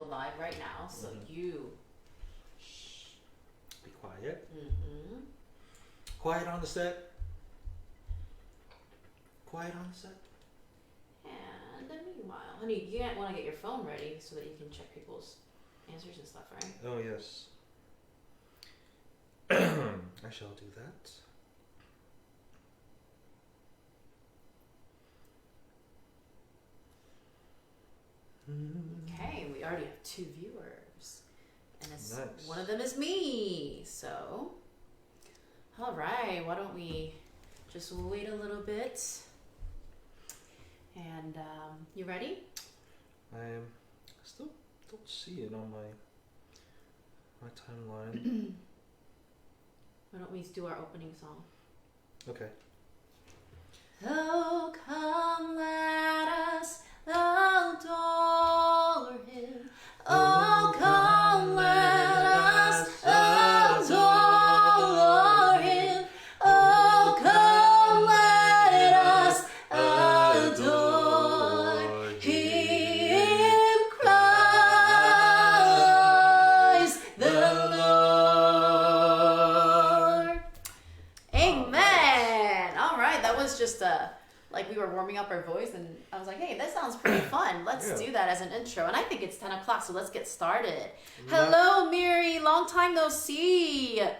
live right now, so you be quiet. Quiet on the set. Quiet on the set. And meanwhile, honey, you want to get your phone ready so that you can check people's answers and stuff, right? Oh, yes. I shall do that. Okay, we already have 2 viewers. And Nice. One of them is me. So, all right, why don't we just wait a little bit? And you ready? I still don't see it on my timeline. Why don't we do our opening song? Okay. Oh, come let us adore him. Oh, come let us adore him. Oh, come let us adore him, Christ the Lord. Amen. All right, that was just like we were warming up our voice, and I was like, hey, that sounds pretty fun. Let's do that as an intro. And I think it's 10 o'clock, so let's get started. Hello, Miri. Long time no see. Okay,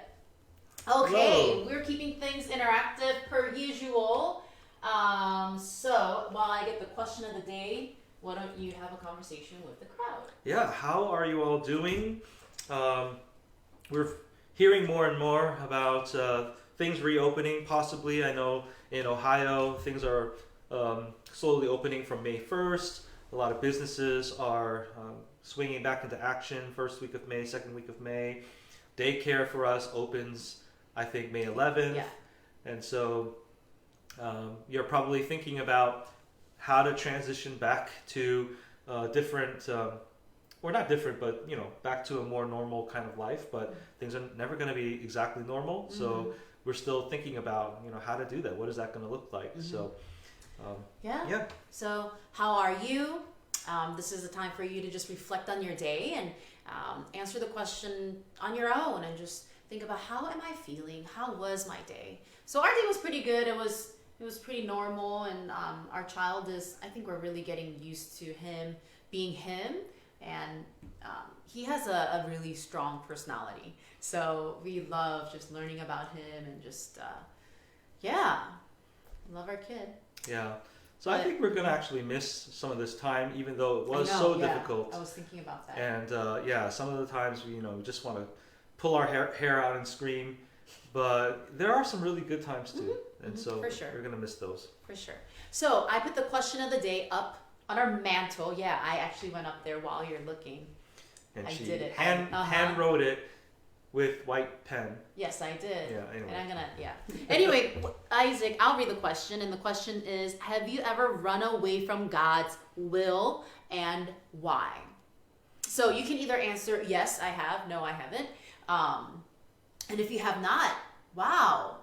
Hello. We're keeping things interactive per usual. So while I get the question of the day, why don't you have a conversation with the crowd? Yeah, how are you all doing? We're hearing more and more about things reopening, possibly. I know in Ohio, things are slowly opening from May 1st. A lot of businesses are swinging back into action first week of May, second week of May. Daycare for us opens, I think, May 11th. Yeah. And so you're probably thinking about how to transition back to different, or not different, but back to a more normal kind of life. But things are never going to be exactly normal. So we're still thinking about how to do that. What is that going to look like? So yeah. So how are you? This is a time for you to just reflect on your day and answer the question on your own, and just think about, how am I feeling? How was my day? So our day was pretty good. It was pretty normal, and our child I think we're really getting used to him being him, and he has a really strong personality. So we love just learning about him, and just love our kid. yeah. So I think we're going to actually miss some of this time, even though it was difficult. I was thinking about that. And some of the times we just want to pull our hair out and scream, but there are some really good times too. And so for sure. we're going to miss those. For sure. So I put the question of the day up on our mantle. Yeah, I actually went up there while you're looking. And I she did it. hand wrote it with white pen. Yes, I did. Yeah, anyway. And I'm gonna, Anyway, Isaac, I'll read the question. And the question is, have you ever run away from God's will, and why? So you can either answer, yes, I have, no, I haven't. And if you have not, wow,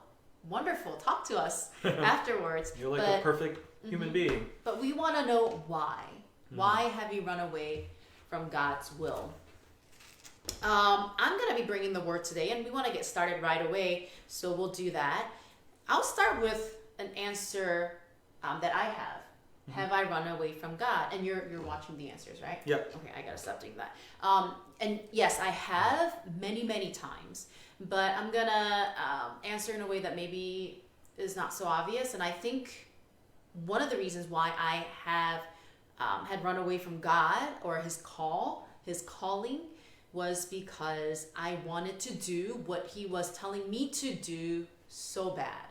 wonderful. Talk to us afterwards. You're like a perfect human being. But we want to know why. Why have you run away from God's will? I'm going to be bringing the word today, and we want to get started right away, so we'll do that. I'll start with an answer that I have. Have I run away from God? And you're watching the answers, right? Yep. Okay, I got to stop doing that. And yes, I have many, many times, but I'm going to answer in a way that maybe is not so obvious. And I think one of the reasons why I have had run away from God, or his calling, was because I wanted to do what he was telling me to do so bad.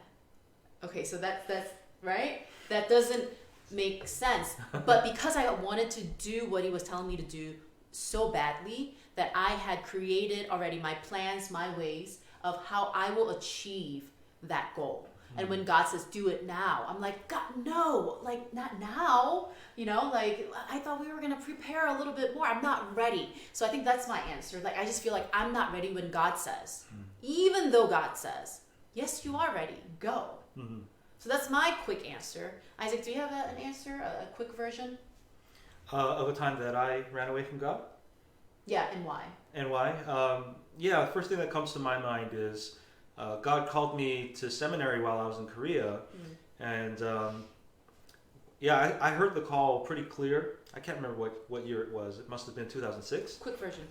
Okay, so that's right? That doesn't make sense. But because I wanted to do what he was telling me to do so badly, that I had created already my plans, my ways of how I will achieve that goal. And when God says, do it now, I'm like, God, no, like not now. Like I thought we were going to prepare a little bit more. I'm not ready. So I think that's my answer. Like, I just feel like I'm not ready when God says, even though God says, yes, you are ready, go. So that's my quick answer. Isaac, do you have an answer, a quick version? Of a time that I ran away from God? Yeah, and why? And why? Yeah, the first thing that comes to my mind is God called me to seminary while I was in Korea, and yeah, I heard the call pretty clear. I can't remember what year it was. It must have been 2006. Quick version.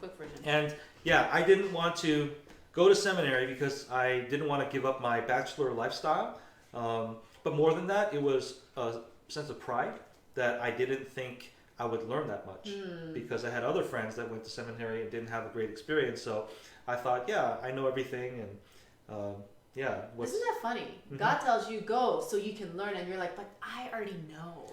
And yeah, I didn't want to go to seminary because I didn't want to give up my bachelor lifestyle. But more than that, it was a sense of pride that I didn't think I would learn that much because I had other friends that went to seminary and didn't have a great experience. So I thought, yeah, I know everything, and yeah. Isn't that funny? God tells you go so you can learn, and you're like, but I already know.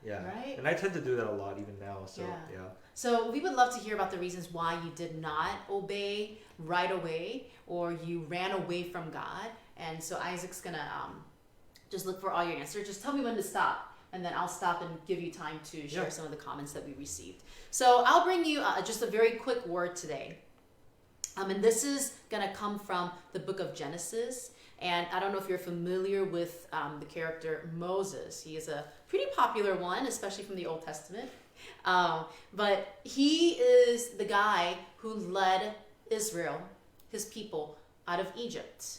Yeah. Right? And I tend to do that a lot even now. So yeah. So we would love to hear about the reasons why you did not obey right away, or you ran away from God. And so Isaac's gonna just look for all your answers. Just tell me when to stop, and then I'll stop and give you time to share some of the comments that we received. So I'll bring you just a very quick word today. And this is gonna come from the book of Genesis. And I don't know if you're familiar with the character Moses. He is a pretty popular one, especially from the Old Testament. But he is the guy who led Israel, his people, out of Egypt.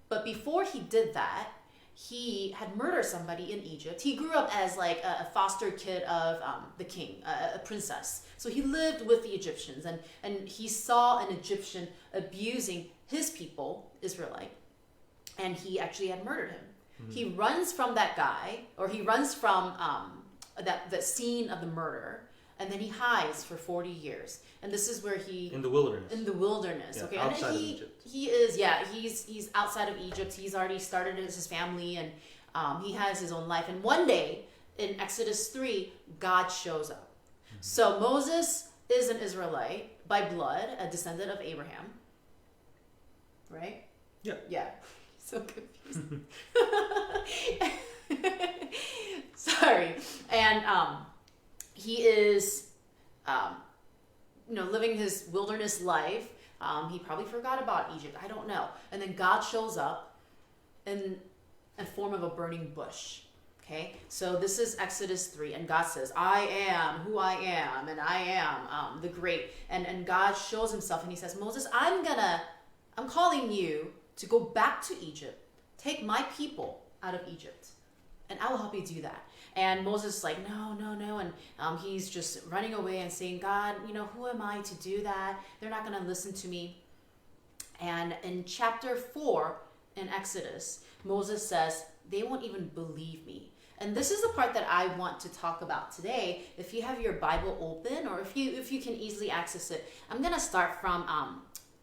But before he did that, he had murdered somebody in Egypt. He grew up as like a foster kid of the king, a princess. So he lived with the Egyptians, and he saw an Egyptian abusing his people, Israelite, and he actually had murdered him. He runs from that guy, or he runs from that scene of the murder, and then he hides for 40 years. And this is where he in the wilderness. Yeah, okay. Outside And of Egypt. He is, he's outside of Egypt. He's already started his family, and he has his own life. And one day in Exodus 3, God shows up. So Moses is an Israelite by blood, a descendant of Abraham. Right? Yeah. Yeah. So confused. Sorry. And he is living his wilderness life. He probably forgot about Egypt. I don't know. And then God shows up in form of a burning bush. Okay, so this is Exodus 3, and God says, I am who I am, and I am the great. And God shows himself, and he says, Moses, I'm calling you to go back to Egypt, take my people out of Egypt, and I will help you do that. And Moses is like, no. And he's just running away and saying, God, who am I to do that? They're not going to listen to me. And in chapter 4 in Exodus, Moses says, they won't even believe me. And this is the part that I want to talk about today. If you have your Bible open, or if you can easily access it, I'm going to start from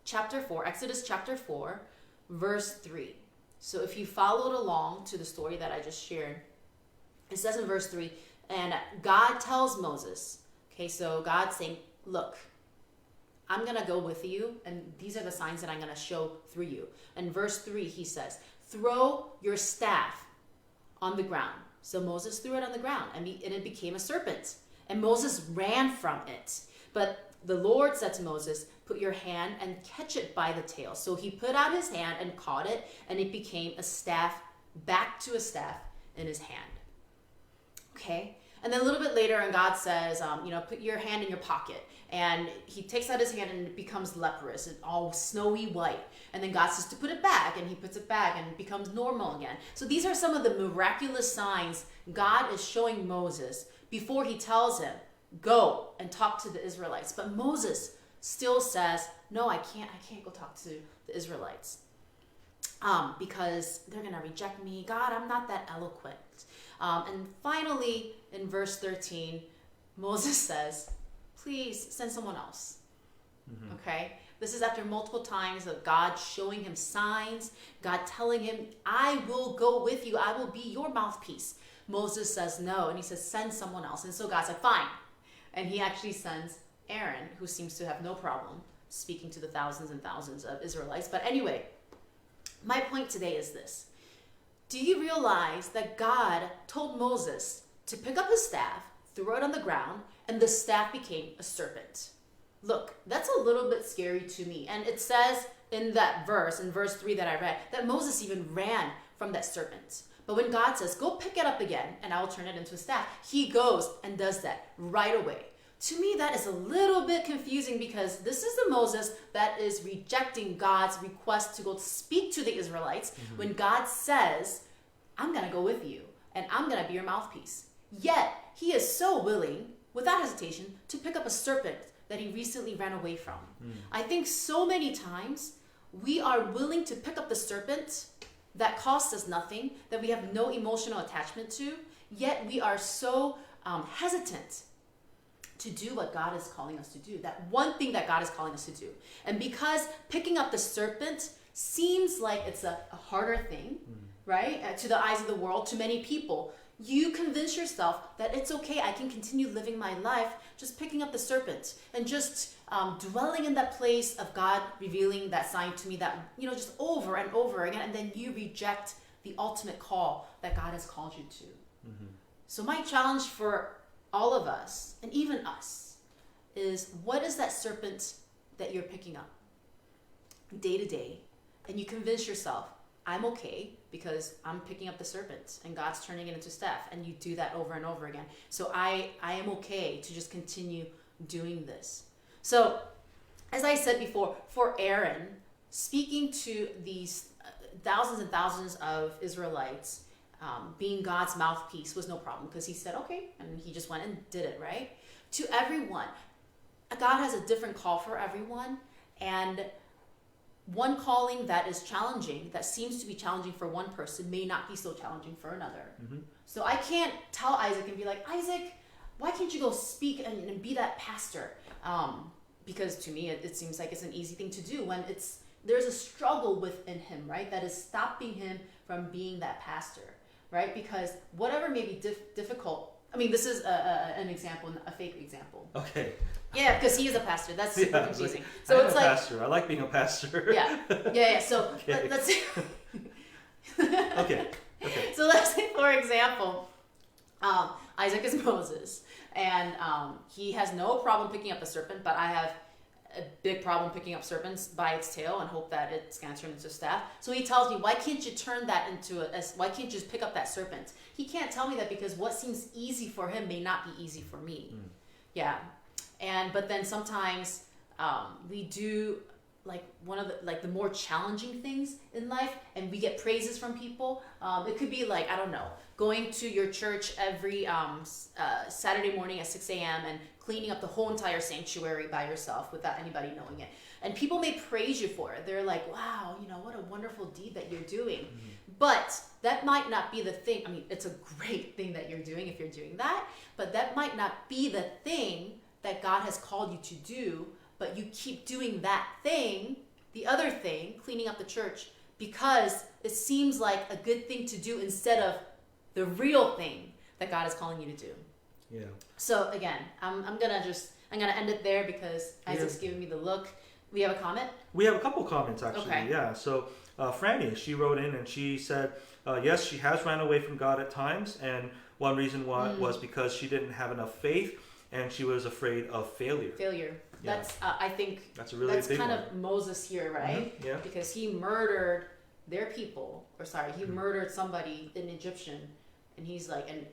chapter 4, Exodus chapter 4, verse 3. So if you followed along to the story that I just shared, it says in verse 3, and God tells Moses, okay, so God's saying, look, I'm going to go with you, and these are the signs that I'm going to show through you. And verse 3, he says, throw your staff on the ground. So Moses threw it on the ground, and it became a serpent. And Moses ran from it. But the Lord said to Moses, put your hand and catch it by the tail. So he put out his hand and caught it, and it became a staff, back to a staff in his hand. Okay? And then a little bit later, and God says, put your hand in your pocket. And he takes out his hand, and it becomes leprous, and all snowy white. And then God says to put it back, and he puts it back, and it becomes normal again. So these are some of the miraculous signs God is showing Moses before he tells him, go and talk to the Israelites. But Moses still says, no, I can't go talk to the Israelites because they're going to reject me. God, I'm not that eloquent. And finally, in verse 13, Moses says, please send someone else. Okay? This is after multiple times of God showing him signs, God telling him, I will go with you. I will be your mouthpiece. Moses says no, and he says, send someone else. And so God said, fine. And he actually sends Aaron, who seems to have no problem speaking to the thousands and thousands of Israelites. But anyway, my point today is this. Do you realize that God told Moses to pick up his staff, throw it on the ground, and the staff became a serpent? Look, that's a little bit scary to me. And it says in that verse, in verse 3 that I read, that Moses even ran from that serpent. But when God says, go pick it up again, and I will turn it into a staff, he goes and does that right away. To me, that is a little bit confusing because this is the Moses that is rejecting God's request to go speak to the Israelites when God says, I'm going to go with you and I'm going to be your mouthpiece. Yet, he is so willing, without hesitation, to pick up a serpent that he recently ran away from. I think so many times we are willing to pick up the serpent that costs us nothing, that we have no emotional attachment to, yet we are so hesitant to do what God is calling us to do, that one thing that God is calling us to do. And because picking up the serpent seems like it's a harder thing, right, to the eyes of the world, to many people, you convince yourself that it's okay, I can continue living my life just picking up the serpent and just dwelling in that place of God revealing that sign to me that, just over and over again, and then you reject the ultimate call that God has called you to. So my challenge for all of us, and even us, is what is that serpent that you're picking up day to day? And you convince yourself, I'm okay because I'm picking up the serpent and God's turning it into staff. And you do that over and over again. So I am okay to just continue doing this. So as I said before, for Aaron, speaking to these thousands and thousands of Israelites, being God's mouthpiece was no problem because he said, okay, and he just went and did it, right? To everyone, God has a different call for everyone, and one calling that is challenging, that seems to be challenging for one person, may not be so challenging for another. So I can't tell Isaac and be like, Isaac, why can't you go speak and be that pastor? Because to me, it seems like it's an easy thing to do when there's a struggle within him, right? That is stopping him from being that pastor. Right? Because whatever may be difficult, I mean, this is an example, a fake example. Okay. Yeah, because he is a pastor. That's super confusing. So it's like, pastor. I like being a pastor. Yeah. So okay. let's say. Okay. So let's say, for example, Isaac is Moses, and he has no problem picking up a serpent, but I have a big problem picking up serpents by its tail and hope that it's going to turn into a staff. So he tells me, why can't you turn that into why can't you just pick up that serpent? He can't tell me that because what seems easy for him may not be easy for me. Yeah. But then sometimes we do like one of the more challenging things in life, and we get praises from people. It could be like, I don't know, going to your church every Saturday morning at 6 a.m. and cleaning up the whole entire sanctuary by yourself without anybody knowing it. And people may praise you for it. They're like, wow, what a wonderful deed that you're doing. But that might not be the thing. I mean, it's a great thing that you're doing if you're doing that, but that might not be the thing that God has called you to do, but you keep doing that thing, the other thing, cleaning up the church, because it seems like a good thing to do instead of the real thing that God is calling you to do. Yeah. So again, I'm gonna end it there because Isaac's giving me the look. We have a comment? We have a couple comments actually. Okay. Yeah. So Franny, she wrote in and she said, yes, she has ran away from God at times, and one reason why was because she didn't have enough faith and she was afraid of failure. Yeah. That's I think that's a really that's big kind one. of Moses here, right? Yeah. Because he murdered their people, he murdered somebody, an Egyptian, and he's like, and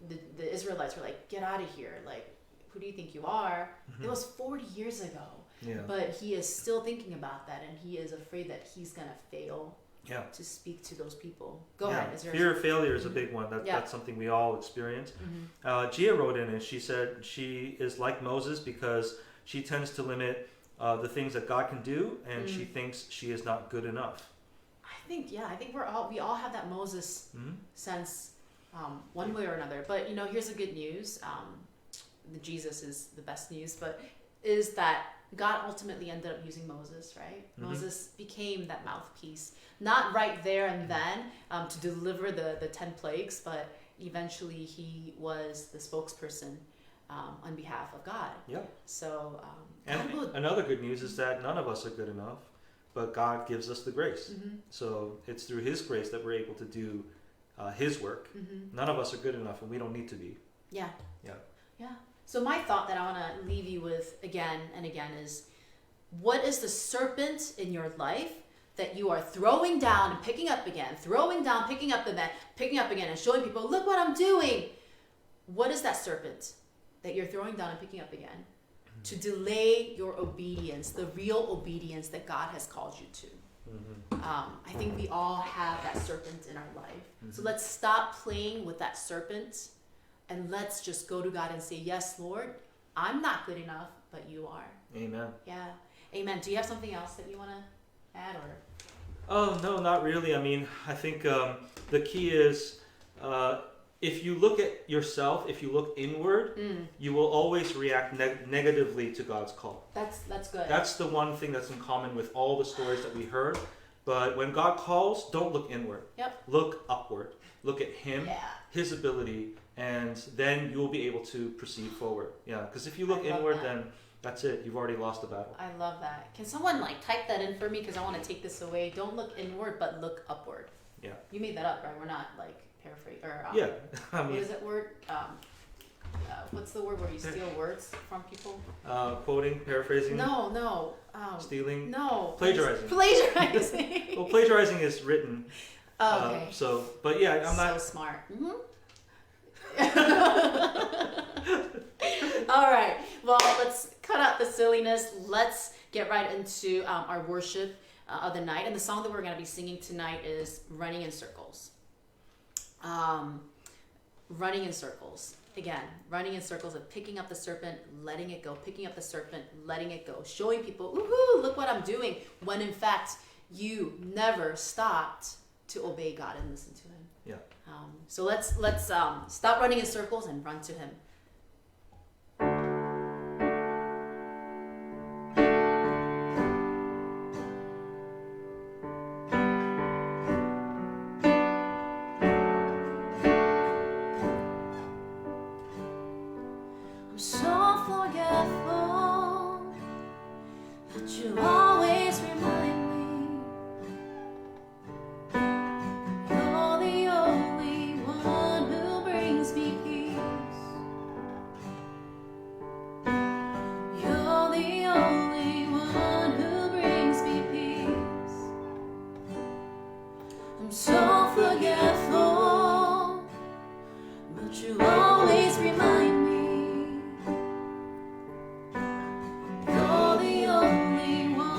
the Israelites were like, get out of here, like, who do you think you are? It was 40 years ago. Yeah. But he is still thinking about that, and he is afraid that he's gonna fail. Yeah. To speak to those people. Go ahead. Is there Fear of failure is a big one. That's something we all experience. Gia wrote in and she said she is like Moses because she tends to limit the things that God can do, and she thinks she is not good enough. I think we all have that Moses sense, one way or another. But here's the good news. The Jesus is the best news, but is that God ultimately ended up using Moses, right? Moses became that mouthpiece, not right there and then to deliver the 10 plagues, but eventually he was the spokesperson on behalf of God. Yeah. So, and another good news is that none of us are good enough, but God gives us the grace. So it's through his grace that we're able to do his work. None of us are good enough, and we don't need to be. Yeah. So my thought that I want to leave you with again and again is, what is the serpent in your life that you are throwing down and picking up again, throwing down, picking up again, and showing people, look what I'm doing? What is that serpent? that you're throwing down and picking up again to delay your obedience, the real obedience that God has called you to. I think we all have that serpent in our life. So let's stop playing with that serpent and let's just go to God and say, yes, Lord, I'm not good enough, but you are. Amen. Yeah. Amen. Do you have something else that you want to add, or? Oh, no, not really. I mean, I think the key is if you look at yourself, if you look inward, you will always react negatively to God's call. That's good. That's the one thing that's in common with all the stories that we heard. But when God calls, don't look inward. Yep. Look upward. Look at Him, Yeah. His ability, and then you will be able to proceed forward. Yeah, because if you look I love inward, that. then that's it. You've already lost the battle. I love that. Can someone type that in for me? Because I want to take this away. Don't look inward, but look upward. Yeah. You made that up, right? We're not paraphrase or Yeah, I what mean, is that word? What's the word where you steal words from people? quoting, paraphrasing, No. stealing. No. Plagiarizing. Plagiarizing. Well, plagiarizing is written. Oh, okay. But yeah, I'm so not. smart. All right. Well, let's cut out the silliness. Let's get right into our worship of the night. And the song that we're going to be singing tonight is "Running in Circles." Running in circles. Again, running in circles of picking up the serpent, letting it go, picking up the serpent, letting it go, showing people, woohoo, look what I'm doing, when in fact you never stopped to obey God and listen to Him. Yeah. So let's stop running in circles and run to Him. I'm so forgetful, but you always remind me you're the only one who brings me peace. You're the only one who brings me peace. I'm so forgetful, but you always remind me you're the only one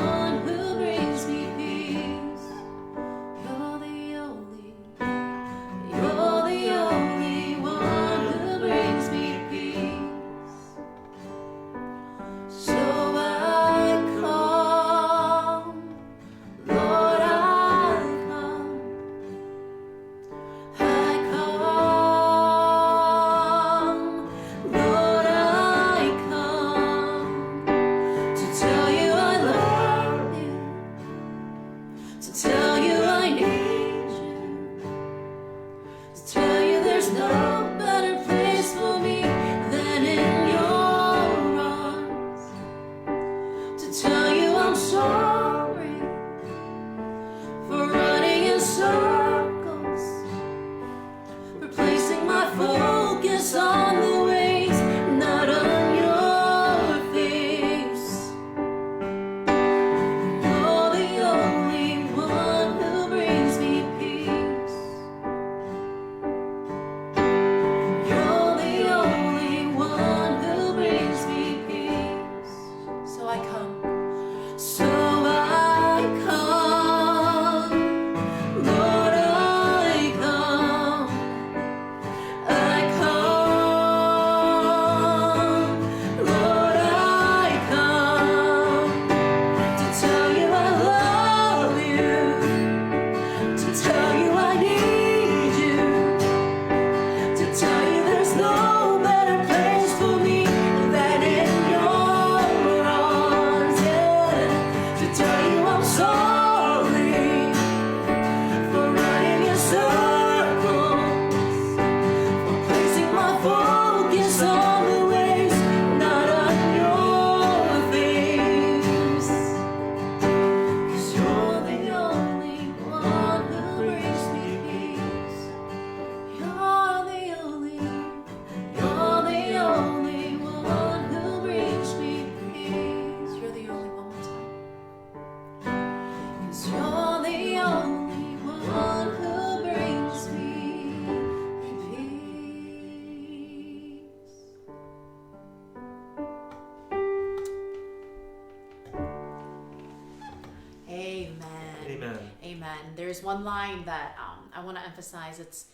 Amen. There's one line that I want to emphasize. It's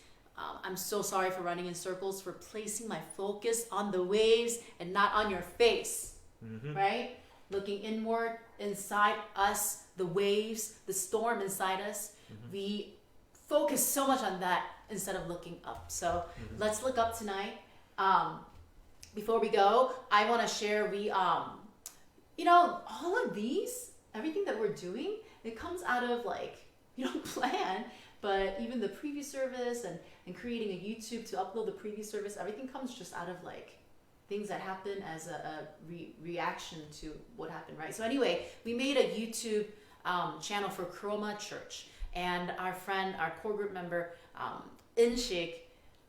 I'm so sorry for running in circles, for placing my focus on the waves and not on your face. Right? Looking inward, inside us, the waves, the storm inside us. We focus so much on that instead of looking up. So let's look up tonight. Before we go, I want to share, all of these, everything that we're doing, it comes out of plan, but even the preview service and creating a YouTube to upload the preview service, everything comes just out of things that happen as a reaction to what happened, right? So anyway, we made a YouTube channel for Chroma Church, and our core group member, Inshik,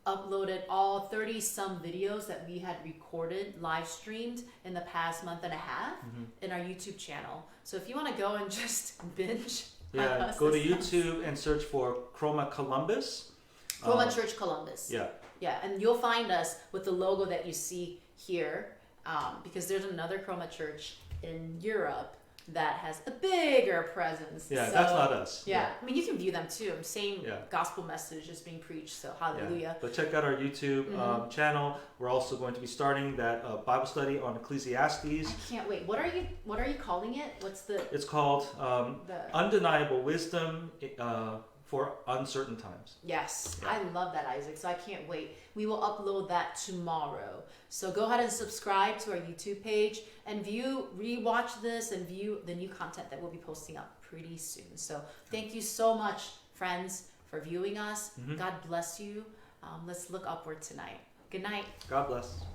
uploaded all 30 some videos that we had recorded, live streamed in the past month and a half in our YouTube channel. So if you want to go and just binge, go to YouTube and search for Chroma Columbus. Chroma Church Columbus. Yeah, and you'll find us with the logo that you see here, because there's another Chroma Church in Europe that has a bigger presence. Yeah, so, that's not us. Yeah, I mean, you can view them too. Same gospel message is being preached, so hallelujah. But check out our YouTube channel. We're also going to be starting that Bible study on Ecclesiastes. I can't wait. What are you calling it? What's the? It's called Undeniable Wisdom for Uncertain Times. Yes, I love that, Isaac. So I can't wait. We will upload that tomorrow. So go ahead and subscribe to our YouTube page and rewatch this and view the new content that we'll be posting up pretty soon. So thank you so much, friends, for viewing us. God bless you. Let's look upward tonight. Good night. God bless.